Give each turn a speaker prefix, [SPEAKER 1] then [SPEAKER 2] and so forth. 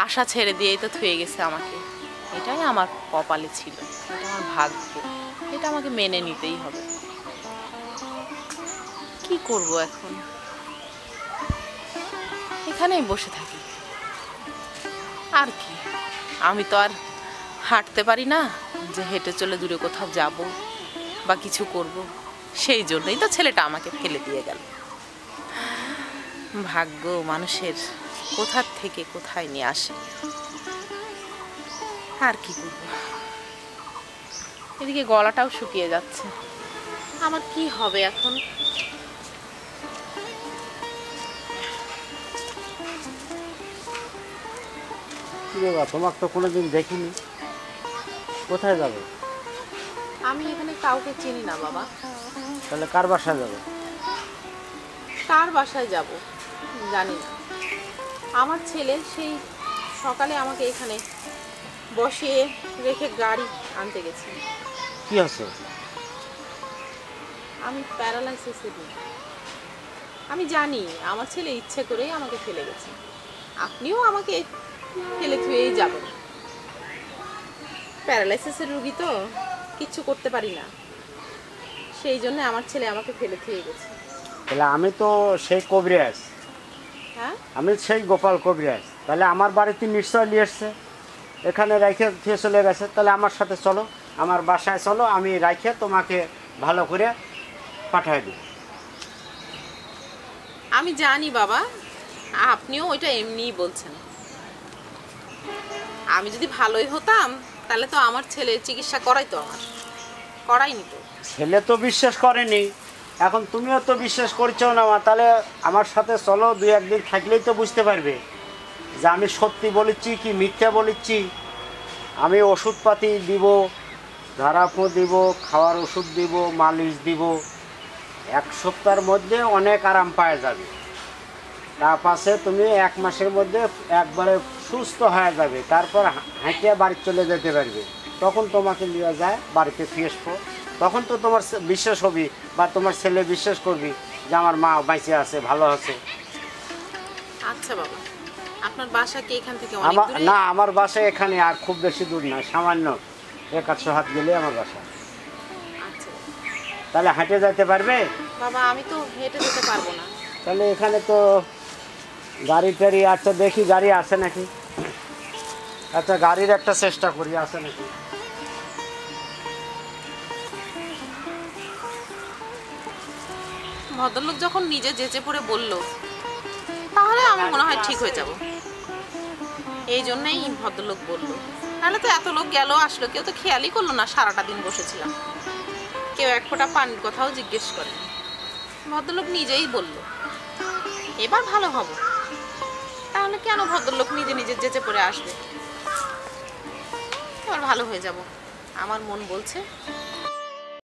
[SPEAKER 1] আশা ছেড়ে দিয়েই তো থুয়ে গেছে আমাকে। এটাই আমার কপালে ছিল, এটা আমার ভাগ্য, এটা আমাকে মেনে নিতেই হবে। কি করব এখন? এখানেই বসে থাকি আর কি। আমি তো আর হাঁটতে পারি না যে হেঁটে চলে দূরে কোথাও যাব বা কিছু করব। সেই জন্যই তো ছেলেটা আমাকে ফেলে দিয়ে গেল। ভাগ্য মানুষের কোথার থেকে কোথায় নিয়ে আসে। আর কি করব? এদিকে গলাটাও শুকিয়ে যাচ্ছে। আমার কি হবে এখন?
[SPEAKER 2] কি বাবা, তোমাকে তো কোনোদিন দেখিনি, কোথায় যাবে?
[SPEAKER 1] আমি এখানে কাউকে চিনি না বাবা।
[SPEAKER 2] তাহলে কার বাসায় যাবে?
[SPEAKER 1] কার বাসায় যাব জানি না। আমার ছেলে সেই সকালে আমাকে এখানে বসিয়ে রেখে গাড়ি আনতে গেছে।
[SPEAKER 2] কি আছে?
[SPEAKER 1] আমি প্যারালাইসিসে দিই। আমি জানি আমার ছেলে ইচ্ছে করেই আমাকে ফেলে গেছে। আপনিও আমাকে ফেলে থুয়েই যাবেন। প্যারালাইসিসের রুগী তো, কিচ্ছু করতে পারি না। সেই জন্য আমার ছেলে আমাকে ফেলে থুয়ে গেছে।
[SPEAKER 2] তাহলে আমি তো সেই কবিরাজ,
[SPEAKER 1] হ্যাঁ,
[SPEAKER 2] আমি সেই গোপাল কবিরাজ। তাহলে আমার বাড়িতে নিশ্চয় নিয়ে এসছে, এখানে রাইখে দিয়ে চলে গেছে। তাহলে আমার সাথে চলো, আমার বাসায় চলো, আমি রাইখে তোমাকে ভালো করে পাঠিয়ে দিই।
[SPEAKER 1] আমি জানি বাবা, আপনিও ওইটা এমনিই বলছেন। আমি যদি ভালোই হতাম তাহলে তো আমার ছেলে চিকিৎসা করাইতো, আমার করাইনি তো।
[SPEAKER 2] ছেলে তো বিশ্বাস করেনি, এখন তুমিও তো বিশ্বাস করছো না। তাহলে আমার সাথে চলো, দুই একদিন থাকলেই তো বুঝতে পারবে যে আমি সত্যি বলেছি কি মিথ্যা বলেছি। আমি ওষুধপাতি দিব, ধারাপো দিব, খাওয়ার ওষুধ দিব, মালিশ দিব। 1 সপ্তাহের মধ্যে অনেক আরাম পাওয়া যাবে। তার পাশে তুমি 1 মাসের মধ্যে একবারে সুস্থ হয়ে যাবে। তারপর হাঁটিয়ে বাড়ি চলে যেতে পারবে। তখন তোমাকে নিয়ে যায় বাড়িতে ফিরে আসবো। তখন তো তোমার বিশ্বাস হবি বা তোমার ছেলে বিশ্বাস করবি যে আমার মা বেঁচে আছে, ভালো আছে।
[SPEAKER 1] আচ্ছা বাবা, আপনার বাসা কি এখান থেকে অনেক
[SPEAKER 2] আমার
[SPEAKER 1] দূরে?
[SPEAKER 2] না, আমার বাসা এখানে, আর খুব বেশি দূর না, সামান্য 1-150 হাত গেলে আমার বাসা।
[SPEAKER 1] আচ্ছা
[SPEAKER 2] তাহলে হাঁটে যেতে পারবে?
[SPEAKER 1] বাবা, আমি তো হেঁটে যেতে পারবো না।
[SPEAKER 2] তাহলে এখানে তো গাড়ি টাড়ি, আচ্ছা দেখি গাড়ি আছে নাকি। আচ্ছা গাড়ির একটা চেষ্টা করি, আছে নাকি।
[SPEAKER 1] ভদ্রলোক যখন নিজে যেচে পড়ে বলল, তাহলে আমি মনে হয় ঠিক হয়ে যাব। এই জন্যই ভদ্রলোক বলল। তাহলে তো এত লোক গেল আসলো, কেউ তো খেয়ালই করলো না সারাটা দিন বসেছিলাম। কেউ এক ফোঁটা পানির কথাও জিজ্ঞেস করেনি। ভদ্রলোক নিজেই বলল এবার ভালো হব। তাহলে কেন ভদ্রলোক নিজে নিজে যেচে পড়ে আসবে? এবার ভালো হয়ে যাব, আমার মন বলছে।